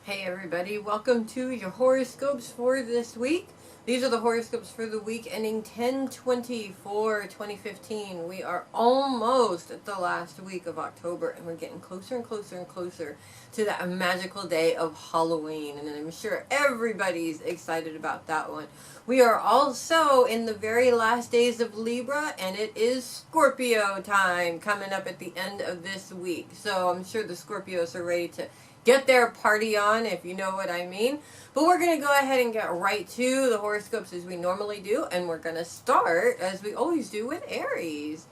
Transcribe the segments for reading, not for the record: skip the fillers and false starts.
Hey everybody, welcome to your horoscopes for this week. These are the horoscopes for the week ending 10/24/2015. We are almost at the last week of October and we're getting closer and closer and closer to that magical day of Halloween, and I'm sure everybody's excited about that one. We are also in the very last days of Libra, and it is Scorpio time coming up at the end of this week. So I'm sure the Scorpios are ready to get their party on, if you know what I mean. But we're going to go ahead and get right to the horoscopes as we normally do, and we're going to start, as we always do, with Aries.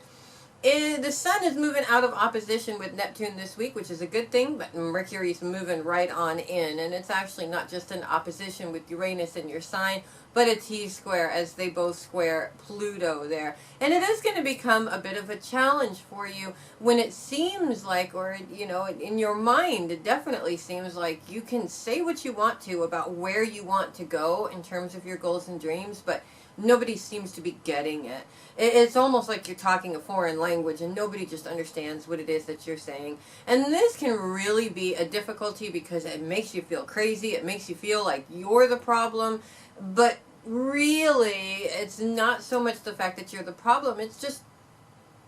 The sun is moving out of opposition with Neptune this week, which is a good thing, but Mercury's moving right on in, and it's actually not just an opposition with Uranus in your sign, but a T-square as they both square Pluto there. And it is going to become a bit of a challenge for you when it seems like, or, in your mind, it definitely seems like you can say what you want to about where you want to go in terms of your goals and dreams, but nobody seems to be getting it. It's almost like you're talking a foreign language and nobody just understands what it is that you're saying. And this can really be a difficulty because it makes you feel crazy. It makes you feel like you're the problem. But really, it's not so much the fact that you're the problem. It's just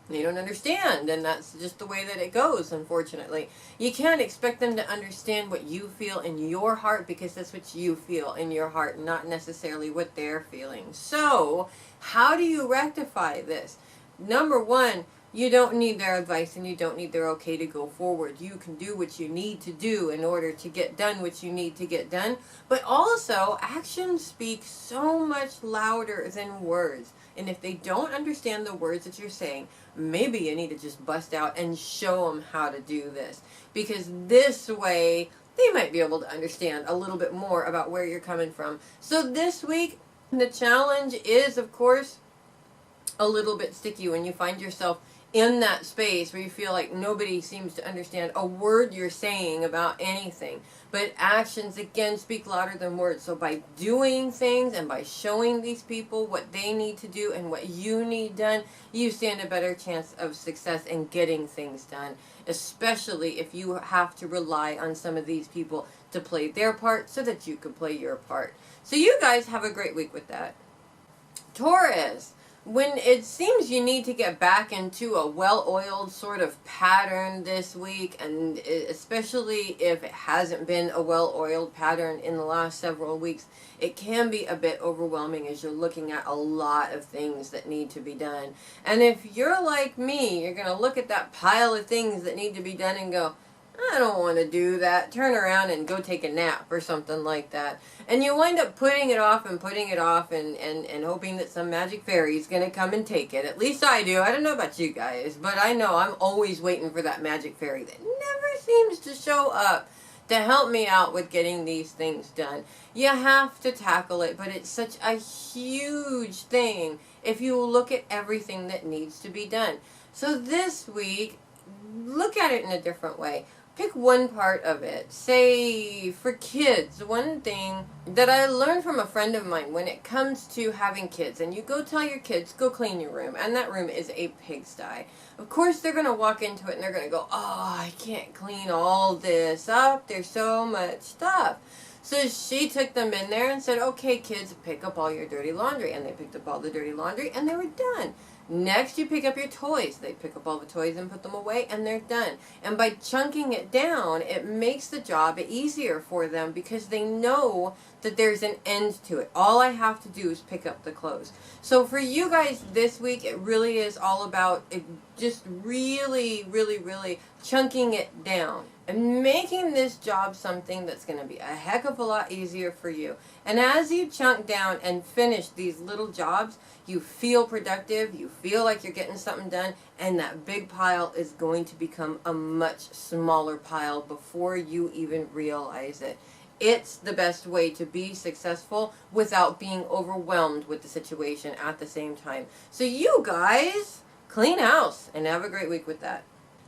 they don't understand, and that's just the way that it goes, unfortunately. You can't expect them to understand what you feel in your heart because that's what you feel in your heart, not necessarily what they're feeling. So, how do you rectify this? Number one, you don't need their advice and you don't need their okay to go forward. You can do what you need to do in order to get done what you need to get done. But also, actions speak so much louder than words. And if they don't understand the words that you're saying, maybe you need to just bust out and show them how to do this. Because this way, they might be able to understand a little bit more about where you're coming from. So this week, the challenge is, of course, a little bit sticky when you find yourself in that space where you feel like nobody seems to understand a word you're saying about anything. But actions, again, speak louder than words. So by doing things and by showing these people what they need to do and what you need done, you stand a better chance of success in getting things done, especially if you have to rely on some of these people to play their part so that you can play your part. So you guys have a great week with that. Taurus. When it seems you need to get back into a well-oiled sort of pattern this week, and especially if it hasn't been a well-oiled pattern in the last several weeks, it can be a bit overwhelming as you're looking at a lot of things that need to be done. And if you're like me, you're going to look at that pile of things that need to be done and go, I don't want to do that. Turn around and go take a nap or something like that. And you wind up putting it off and hoping that some magic fairy is going to come and take it. At least I do. I don't know about you guys, but I know I'm always waiting for that magic fairy that never seems to show up to help me out with getting these things done. You have to tackle it, but it's such a huge thing if you look at everything that needs to be done. So this week, look at it in a different way. Pick one part of it. Say, for kids, one thing that I learned from a friend of mine when it comes to having kids, and you go tell your kids, go clean your room, and that room is a pigsty. Of course, they're going to walk into it and they're going to go, oh, I can't clean all this up. There's so much stuff. So she took them in there and said, okay, kids, pick up all your dirty laundry. And they picked up all the dirty laundry and they were done. Next, you pick up your toys. They pick up all the toys and put them away, and they're done. And by chunking it down, it makes the job easier for them because they know that there's an end to it. All I have to do is pick up the clothes. So for you guys this week, it really is all about just really, really, really chunking it down and making this job something that's going to be a heck of a lot easier for you. And as you chunk down and finish these little jobs, you feel productive, you feel like you're getting something done, and that big pile is going to become a much smaller pile before you even realize it. It's the best way to be successful without being overwhelmed with the situation at the same time. So you guys, clean house and have a great week with that.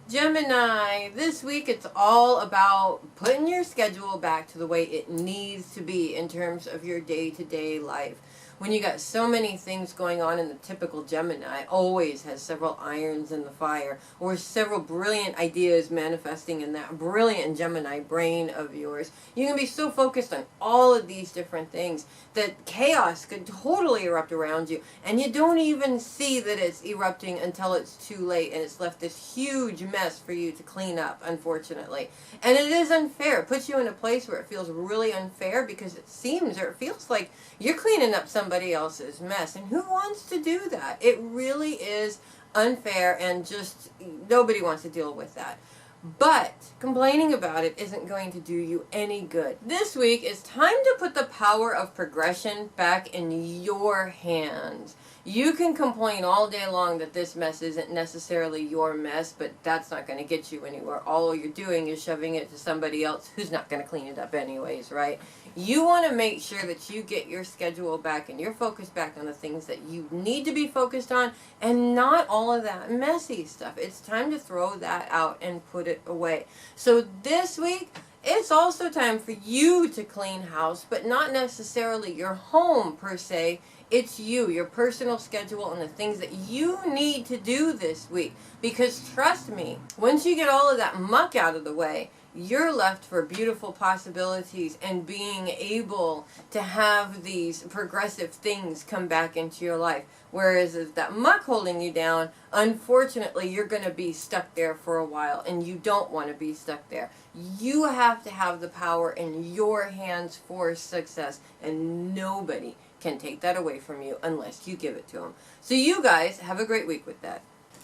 Gemini, this week it's all about putting your schedule back to the way it needs to be in terms of your day-to-day life. when you got so many things going on in the typical Gemini, always has several irons in the fire, or several brilliant ideas manifesting in that brilliant Gemini brain of yours. You can be so focused on all of these different things that chaos could totally erupt around you, and you don't even see that it's erupting until it's too late, and it's left this huge mess for you to clean up, unfortunately. And it is unfair. It puts you in a place where it feels really unfair, because it seems, or it feels like, you're cleaning up somebody else's mess. And who wants to do that? It really is unfair, and just nobody wants to deal with that. But complaining about it isn't going to do you any good. This week, it's time to put the power of progression back in your hands. You can complain all day long that this mess isn't necessarily your mess, but that's not going to get you anywhere. All you're doing is shoving it to somebody else who's not going to clean it up anyways, right? You want to make sure that you get your schedule back and your focus back on the things that you need to be focused on, and not all of that messy stuff. It's time to throw that out and put it away. So this week, it's also time for you to clean house, but not necessarily your home per se. It's you, your personal schedule, and the things that you need to do this week. Because trust me, once you get all of that muck out of the way, you're left for beautiful possibilities and being able to have these progressive things come back into your life. Whereas if that muck holding you down, unfortunately, you're going to be stuck there for a while, and you don't want to be stuck there. You have to have the power in your hands for success, and nobody can take that away from you unless you give it to them. So you guys have a great week with that.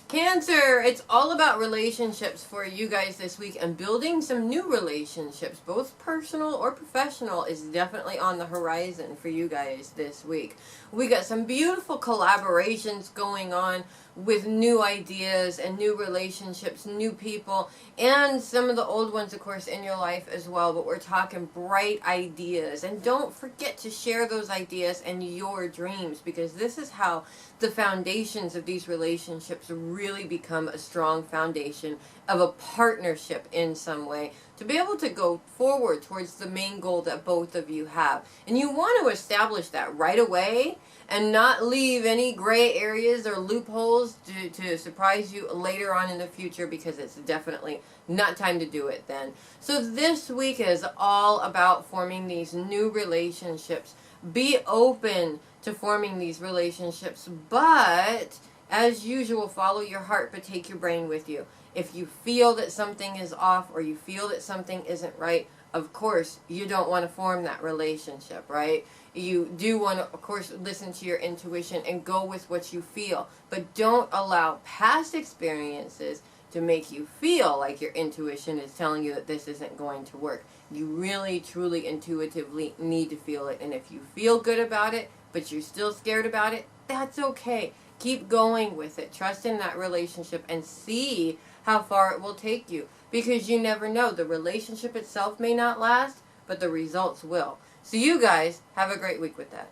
Cancer, it's all about relationships for you guys this week, and building some new relationships, both personal or professional, is definitely on the horizon for you guys this week. We got some beautiful collaborations going on with new ideas and new relationships, new people, and some of the old ones, of course, in your life as well. But we're talking bright ideas. And don't forget to share those ideas and your dreams, because this is how the foundations of these relationships really become a strong foundation of a partnership in some way, to be able to go forward towards the main goal that both of you have. And you want to establish that right away and not leave any gray areas or loopholes to surprise you later on in the future, because it's definitely not time to do it then. So this week is all about forming these new relationships. Be open to forming these relationships, but as usual, follow your heart, but take your brain with you. If you feel that something is off, or you feel that something isn't right, of course, you don't want to form that relationship, right? You do want to, of course, listen to your intuition and go with what you feel, but don't allow past experiences to make you feel like your intuition is telling you that this isn't going to work. You really, truly, intuitively need to feel it, and if you feel good about it, but you're still scared about it, that's okay. Keep going with it. Trust in that relationship and see how far it will take you, because you never know. The relationship itself may not last, but the results will. So you guys have a great week with that.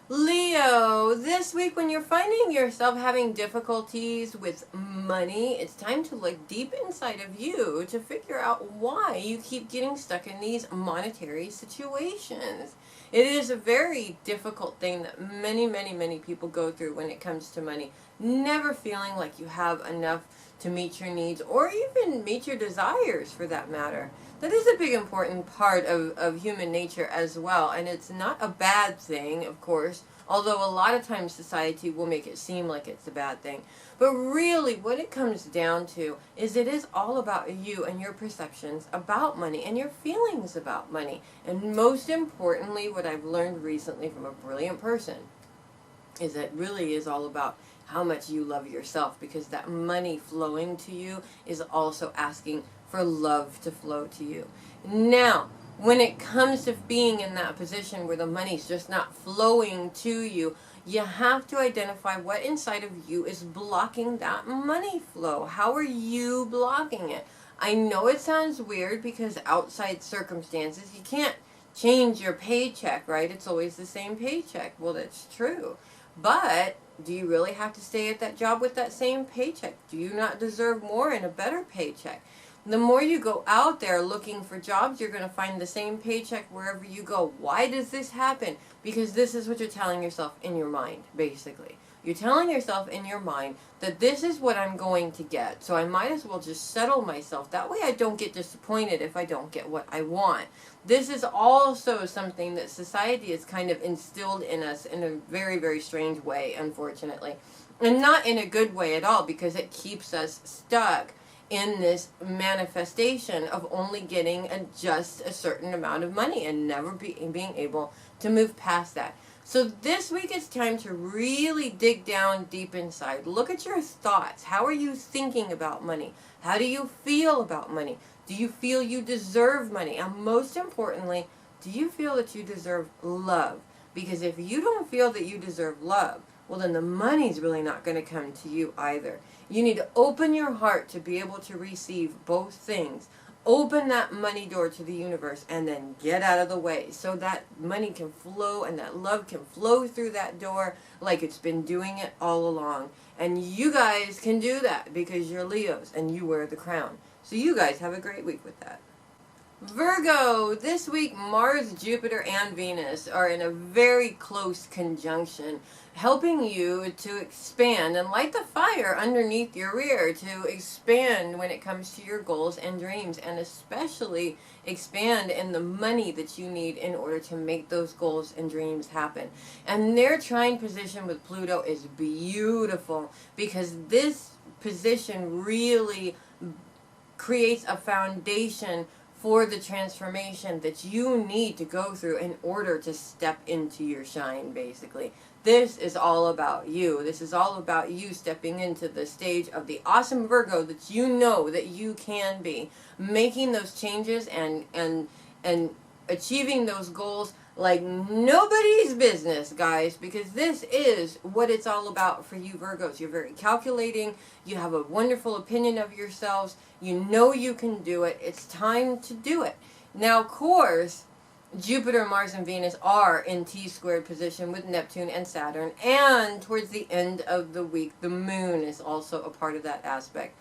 Leo, this week when you're finding yourself having difficulties with money, it's time to look deep inside of you to figure out why you keep getting stuck in these monetary situations. It is a very difficult thing that many, many, many people go through when it comes to money. Never feeling like you have enough to meet your needs, or even meet your desires for that matter. That is a big important part of human nature as well, and it's not a bad thing, of course, although a lot of times society will make it seem like it's a bad thing. But really what it comes down to is it is all about you and your perceptions about money and your feelings about money. And most importantly, what I've learned recently from a brilliant person is that it really is all about how much you love yourself, because that money flowing to you is also asking for love to flow to you. Now, when it comes to being in that position where the money's just not flowing to you, you have to identify what inside of you is blocking that money flow. How are you blocking it? I know it sounds weird, because outside circumstances, you can't change your paycheck, right? It's always the same paycheck. Well, that's true. But do you really have to stay at that job with that same paycheck? Do you not deserve more and a better paycheck? The more you go out there looking for jobs, you're going to find the same paycheck wherever you go. Why does this happen? Because this is what you're telling yourself in your mind, basically. You're telling yourself in your mind that this is what I'm going to get, so I might as well just settle myself. That way I don't get disappointed if I don't get what I want. This is also something that society has kind of instilled in us in a very, very strange way, unfortunately. And not in a good way at all, because it keeps us stuck in this manifestation of only getting just a certain amount of money and never being able to move past that. So this week it's time to really dig down deep inside. Look at your thoughts. How are you thinking about money? How do you feel about money? Do you feel you deserve money? And most importantly, do you feel that you deserve love? Because if you don't feel that you deserve love, well, then the money's really not going to come to you either. You need to open your heart to be able to receive both things. Open that money door to the universe and then get out of the way so that money can flow and that love can flow through that door like it's been doing it all along. And you guys can do that because you're Leos and you wear the crown. So you guys have a great week with that. Virgo, this week Mars, Jupiter, and Venus are in a very close conjunction, helping you to expand and light the fire underneath your rear, to expand when it comes to your goals and dreams, and especially expand in the money that you need in order to make those goals and dreams happen. And their trine position with Pluto is beautiful because this position really creates a foundation for the transformation that you need to go through in order to step into your shine, basically. This is all about you. This is all about you stepping into the stage of the awesome Virgo that you know that you can be, making those changes and achieving those goals like nobody's business, guys, because this is what it's all about for you Virgos. You're very calculating. You have a wonderful opinion of yourselves. You know you can do it. It's time to do it. Now, of course, Jupiter, Mars, and Venus are in T-squared position with Neptune and Saturn. And towards the end of the week, the moon is also a part of that aspect.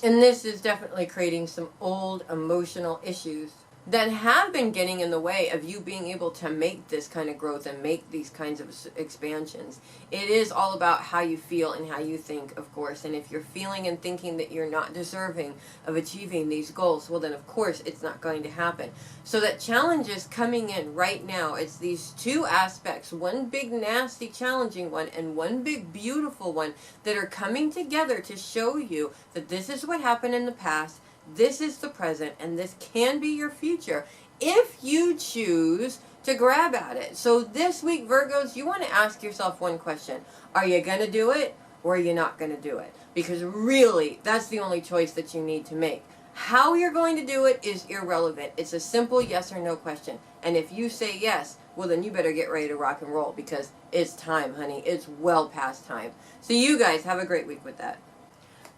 And this is definitely creating some old emotional issues that have been getting in the way of you being able to make this kind of growth and make these kinds of expansions. It is all about how you feel and how you think, of course. And if you're feeling and thinking that you're not deserving of achieving these goals, well then of course it's not going to happen. So that challenge is coming in right now. It's these two aspects, one big nasty challenging one and one big beautiful one that are coming together to show you that this is what happened in the past. This is the present, and this can be your future if you choose to grab at it. So this week, Virgos, you want to ask yourself one question. Are you going to do it, or are you not going to do it? Because really, that's the only choice that you need to make. How you're going to do it is irrelevant. It's a simple yes or no question. And if you say yes, well then you better get ready to rock and roll because it's time, honey. It's well past time. So you guys have a great week with that.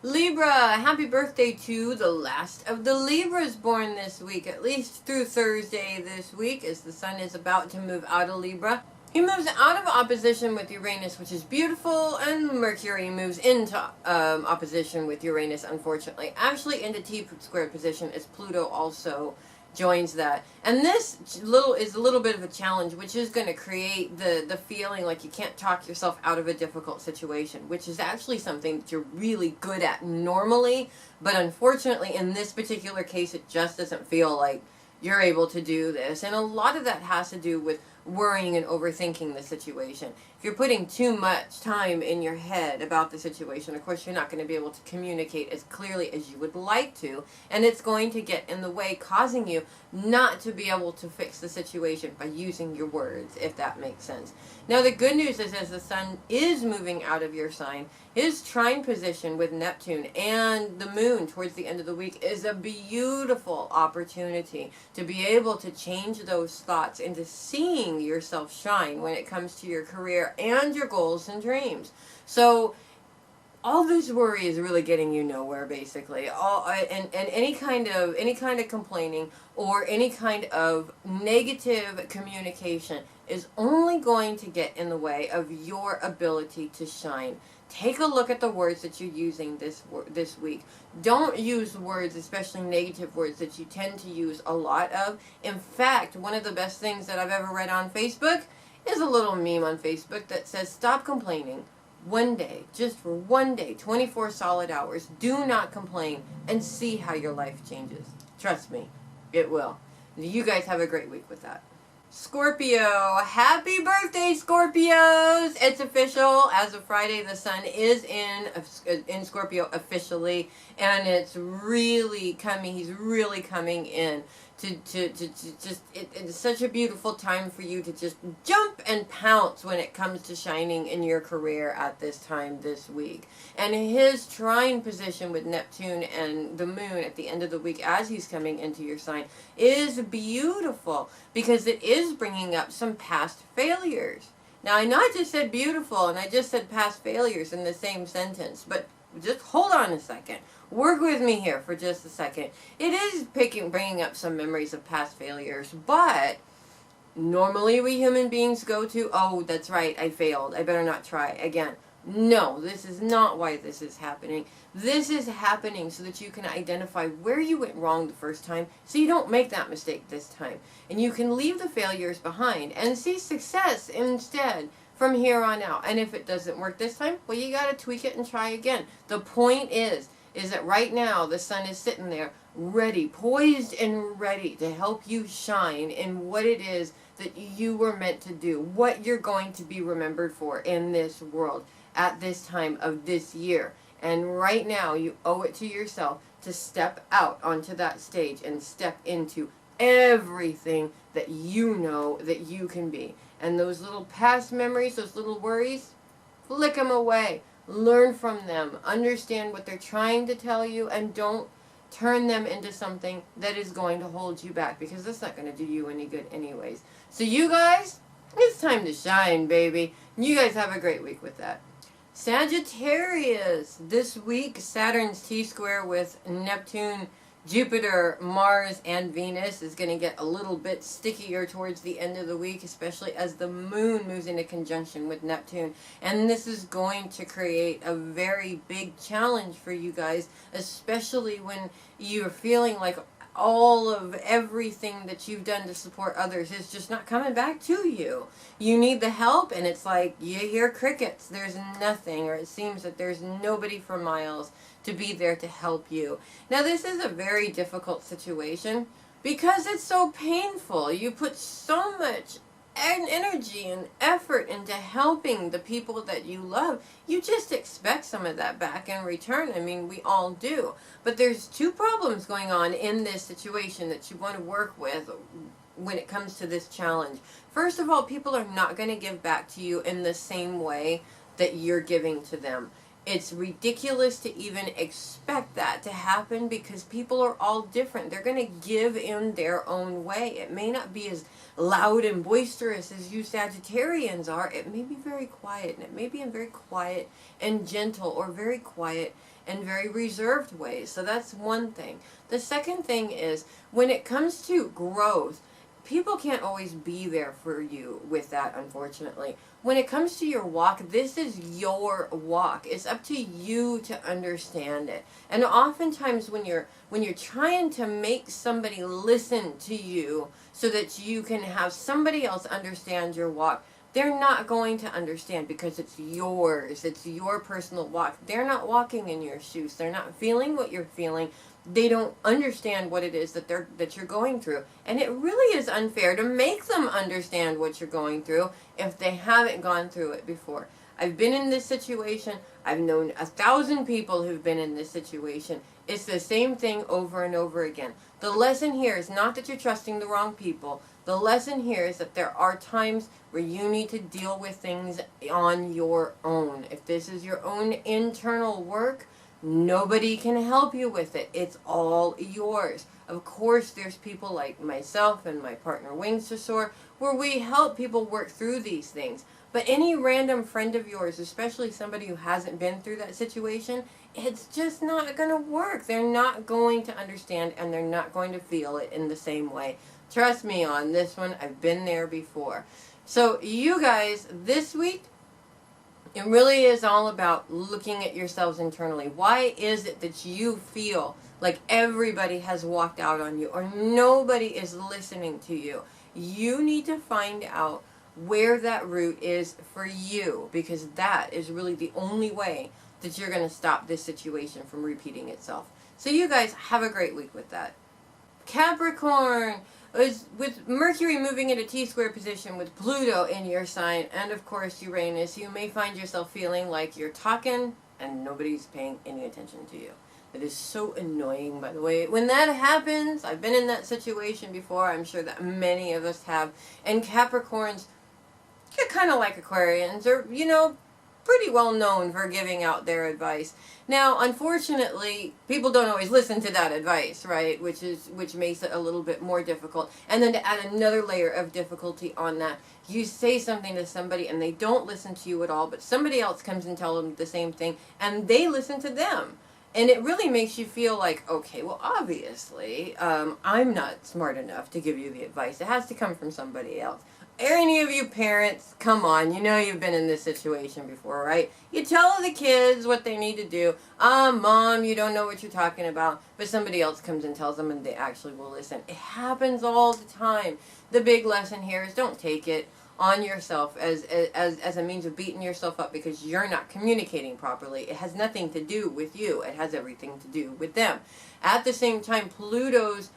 Libra, happy birthday to the last of the Libras born this week, at least through Thursday this week, as the sun is about to move out of Libra. He moves out of opposition with Uranus, which is beautiful, and Mercury moves into opposition with Uranus, unfortunately. Actually, into T-squared position as Pluto also joins that. And this is a little bit of a challenge, which is going to create the feeling like you can't talk yourself out of a difficult situation, which is actually something that you're really good at normally, but unfortunately in this particular case it just doesn't feel like you're able to do this. And a lot of that has to do with worrying and overthinking the situation. If you're putting too much time in your head about the situation, of course you're not going to be able to communicate as clearly as you would like to, and it's going to get in the way, causing you not to be able to fix the situation by using your words, if that makes sense. Now the good news is, as the sun is moving out of your sign, his trine position with Neptune and the moon towards the end of the week is a beautiful opportunity to be able to change those thoughts into seeing yourself shine when it comes to your career and your goals and dreams. So all this worry is really getting you nowhere, basically. And any kind of complaining or any kind of negative communication is only going to get in the way of your ability to shine. Take a look at the words that you're using this week. Don't use words, especially negative words, that you tend to use a lot of. In fact, one of the best things that I've ever read on Facebook is a little meme on Facebook that says, stop complaining. One day, just for one day, 24 solid hours, do not complain and see how your life changes. Trust me, it will. You guys have a great week with that. Scorpio, happy birthday, Scorpios! It's official. As of Friday, the sun is in Scorpio officially, and it's really coming. He's really coming in to just. It's such a beautiful time for you to just jump and pounce when it comes to shining in your career at this time this week. And his trine position with Neptune and the moon at the end of the week as he's coming into your sign is beautiful, because it is bringing up some past failures. Now, I know I just said beautiful and I just said past failures in the same sentence, but just hold on a second. Work with me here for just a second. It is bringing up some memories of past failures, but normally we human beings go to, oh, that's right, I failed. I better not try again. No, this is not why this is happening. This is happening so that you can identify where you went wrong the first time, so you don't make that mistake this time. And you can leave the failures behind and see success instead from here on out. And if it doesn't work this time, well, you got to tweak it and try again. The point is that right now the sun is sitting there ready, poised and ready to help you shine in what it is that you were meant to do, what you're going to be remembered for in this world at this time of this year. And right now you owe it to yourself to step out onto that stage and step into everything that you know that you can be. And those little past memories, those little worries, flick them away. Learn from them. Understand what they're trying to tell you, and don't turn them into something that is going to hold you back, because that's not going to do you any good anyways. So you guys, it's time to shine, baby. You guys have a great week with that. Sagittarius, this week Saturn's T-square with Neptune, Jupiter, Mars, and Venus is going to get a little bit stickier towards the end of the week, especially as the moon moves into conjunction with Neptune. And this is going to create a very big challenge for you guys, especially when you're feeling like all of everything that you've done to support others is just not coming back to you. You need the help, and it's like you hear crickets. There's nothing, or it seems that there's nobody for miles to be there to help you. Now, this is a very difficult situation because it's so painful. You put so much energy and effort into helping the people that you love. You just expect some of that back in return. I mean, we all do. But there's two problems going on in this situation that you want to work with when it comes to this challenge. First of all, people are not going to give back to you in the same way that you're giving to them. It's ridiculous to even expect that to happen, because people are all different. They're going to give in their own way. It may not be as loud and boisterous as you Sagittarians are. It may be very quiet, and it may be in very quiet and gentle, or very quiet and very reserved ways. So that's one thing. The second thing is, when it comes to growth, people can't always be there for you with that, unfortunately. When it comes to your walk, this is your walk. It's up to you to understand it. And oftentimes when you're trying to make somebody listen to you so that you can have somebody else understand your walk, they're not going to understand, because it's yours. It's your personal walk. They're not walking in your shoes. They're not feeling what you're feeling. They don't understand what it is that you're going through. And it really is unfair to make them understand what you're going through if they haven't gone through it before. I've been in this situation. I've known 1,000 people who've been in this situation. It's the same thing over and over again. The lesson here is not that you're trusting the wrong people. The lesson here is that there are times where you need to deal with things on your own. If this is your own internal work, nobody can help you with it. It's all yours. Of course, there's people like myself and my partner Wings to Soar where we help people work through these things. But any random friend of yours, especially somebody who hasn't been through that situation, it's just not going to work. They're not going to understand, and they're not going to feel it in the same way. Trust me on this one. I've been there before. So you guys, this week, it really is all about looking at yourselves internally. Why is it that you feel like everybody has walked out on you or nobody is listening to you? You need to find out where that root is for you, because that is really the only way that you're going to stop this situation from repeating itself. So you guys have a great week with that. Capricorn, with Mercury moving into T-square position with Pluto in your sign, and of course Uranus, you may find yourself feeling like you're talking and nobody's paying any attention to you. It is so annoying, by the way. When that happens, I've been in that situation before. I'm sure that many of us have. And Capricorns, you're kind of like Aquarians, or, you know, pretty well known for giving out their advice. Now, unfortunately, people don't always listen to that advice, right? Which makes it a little bit more difficult. And then to add another layer of difficulty on that, you say something to somebody and they don't listen to you at all, but somebody else comes and tells them the same thing, and they listen to them. And it really makes you feel like, okay, well, obviously, I'm not smart enough to give you the advice. It has to come from somebody else. Any of you parents, come on, you know you've been in this situation before, right? You tell the kids what they need to do. Mom, you don't know what you're talking about. But somebody else comes and tells them and they actually will listen. It happens all the time. The big lesson here is don't take it on yourself as a means of beating yourself up because you're not communicating properly. It has nothing to do with you. It has everything to do with them. At the same time, Pluto's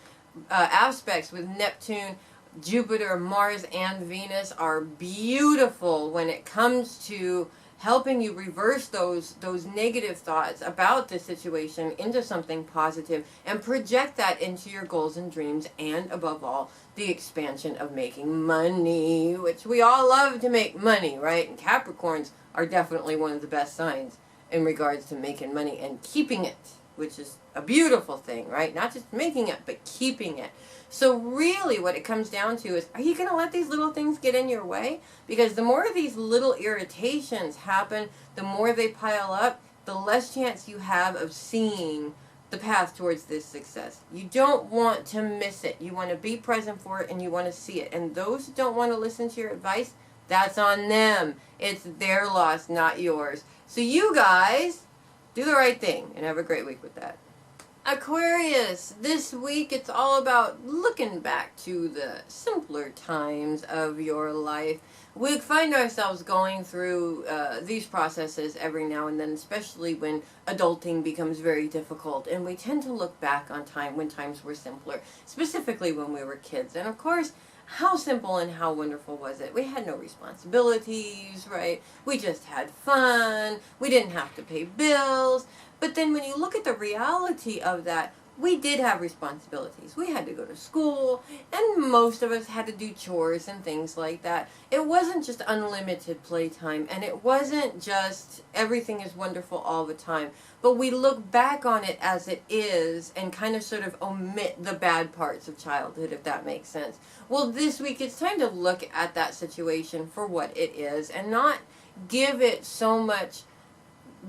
aspects with Neptune, Jupiter, Mars, and Venus are beautiful when it comes to helping you reverse those negative thoughts about the situation into something positive and project that into your goals and dreams, and above all, the expansion of making money, which we all love to make money, right? And Capricorns are definitely one of the best signs in regards to making money and keeping it, which is a beautiful thing, right? Not just making it, but keeping it. So really what it comes down to is, are you going to let these little things get in your way? Because the more these little irritations happen, the more they pile up, the less chance you have of seeing the path towards this success. You don't want to miss it. You want to be present for it and you want to see it. And those who don't want to listen to your advice, that's on them. It's their loss, not yours. So you guys, do the right thing and have a great week with that. Aquarius, this week it's all about looking back to the simpler times of your life. We find ourselves going through these processes every now and then, especially when adulting becomes very difficult, and we tend to look back on time when times were simpler, specifically when we were kids. And of course, how simple and how wonderful was it? We had no responsibilities, right? We just had fun. We didn't have to pay bills. But then when you look at the reality of that, we did have responsibilities. We had to go to school, and most of us had to do chores and things like that. It wasn't just unlimited playtime, and it wasn't just everything is wonderful all the time. But we look back on it as it is and kind of sort of omit the bad parts of childhood, if that makes sense. Well, this week it's time to look at that situation for what it is and not give it so much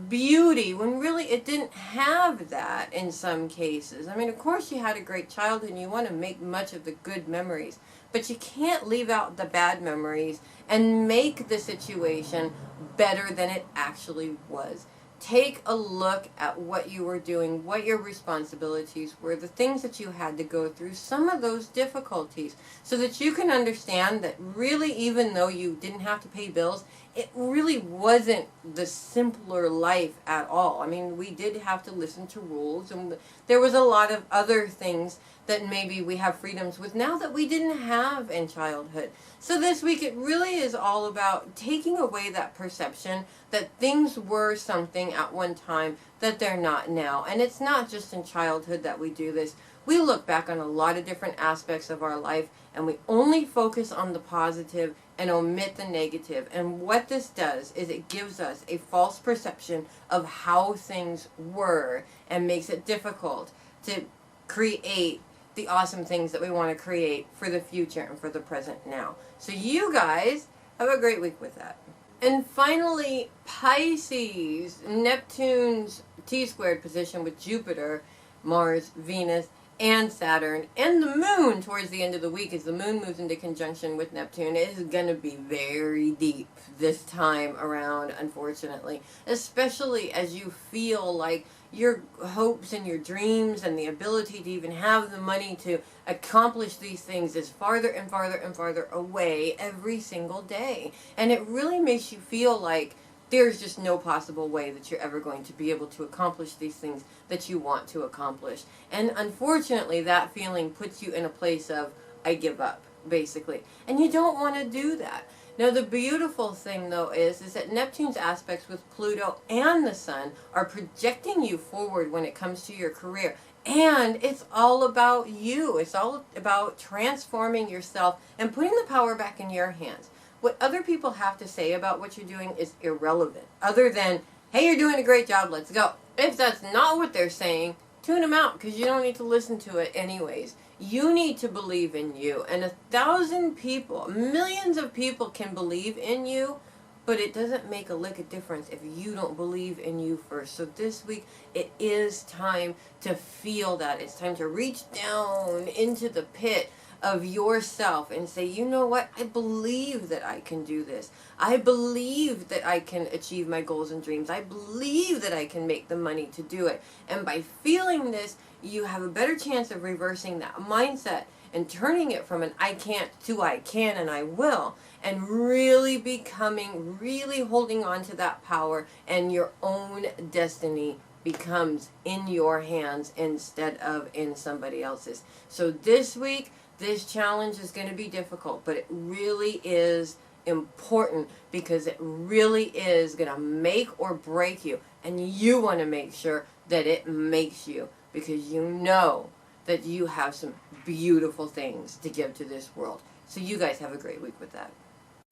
beauty when really it didn't have that in some cases. I mean, of course you had a great childhood and you want to make much of the good memories, but you can't leave out the bad memories and make the situation better than it actually was. Take a look at what you were doing, what your responsibilities were, the things that you had to go through, some of those difficulties, so that you can understand that really, even though you didn't have to pay bills, it really wasn't the simpler life at all. I mean, we did have to listen to rules, and there was a lot of other things that maybe we have freedoms with now that we didn't have in childhood. So this week it really is all about taking away that perception that things were something at one time that they're not now. And it's not just in childhood that we do this. We look back on a lot of different aspects of our life and we only focus on the positive and omit the negative. And what this does is it gives us a false perception of how things were and makes it difficult to create the awesome things that we want to create for the future and for the present now. So you guys have a great week with that. And finally, Pisces, Neptune's T-squared position with Jupiter, Mars, Venus, and Saturn, and the moon towards the end of the week as the moon moves into conjunction with Neptune is going to be very deep this time around, unfortunately. Especially as you feel like your hopes and your dreams and the ability to even have the money to accomplish these things is farther and farther and farther away every single day. And it really makes you feel like there's just no possible way that you're ever going to be able to accomplish these things that you want to accomplish. And unfortunately, that feeling puts you in a place of, I give up, basically. And you don't want to do that. Now, the beautiful thing, though, is that Neptune's aspects with Pluto and the Sun are projecting you forward when it comes to your career. And it's all about you. It's all about transforming yourself and putting the power back in your hands. What other people have to say about what you're doing is irrelevant, other than, hey, you're doing a great job, let's go. If that's not what they're saying, tune them out, because you don't need to listen to it anyways. You need to believe in you, and 1,000 people, millions of people can believe in you, but it doesn't make a lick of difference if you don't believe in you first. So this week, it is time to feel that. It's time to reach down into the pit of yourself and say, you know what, I believe that I can do this. I believe that I can achieve my goals and dreams. I believe that I can make the money to do it. And by feeling this, you have a better chance of reversing that mindset and turning it from an I can't to I can and I will, and really becoming, really holding on to that power, and your own destiny becomes in your hands instead of in somebody else's. So this week, this challenge is going to be difficult, but it really is important, because it really is going to make or break you. And you want to make sure that it makes you, because you know that you have some beautiful things to give to this world. So you guys have a great week with that.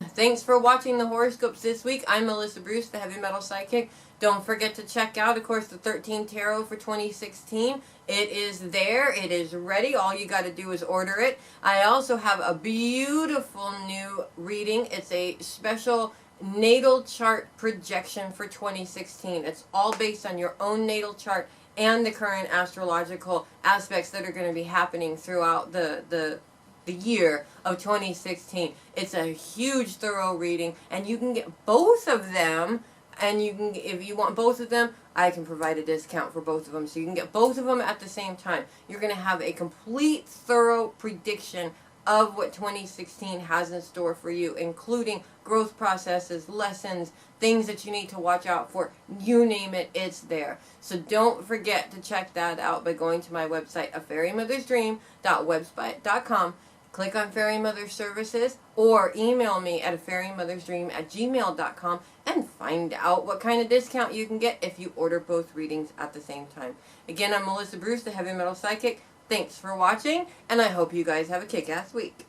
Thanks for watching the horoscopes this week. I'm Melissa Bruce, the Heavy Metal Psychic. Don't forget to check out, of course, the 13 Tarot for 2016. It is there. It is ready. All you got to do is order it. I also have a beautiful new reading. It's a special natal chart projection for 2016. It's all based on your own natal chart and the current astrological aspects that are going to be happening throughout the year of 2016. It's a huge, thorough reading, and you can get both of them. And you can, if you want both of them, I can provide a discount for both of them. So you can get both of them at the same time. You're going to have a complete, thorough prediction of what 2016 has in store for you, including growth processes, lessons, things that you need to watch out for. You name it, it's there. So don't forget to check that out by going to my website, afairymothersdream.webspot.com. Click on Fairy Mother Services, or email me at afairymothersdream@gmail.com and find out what kind of discount you can get if you order both readings at the same time. Again, I'm Melissa Bruce, the Heavy Metal Psychic. Thanks for watching, and I hope you guys have a kick-ass week.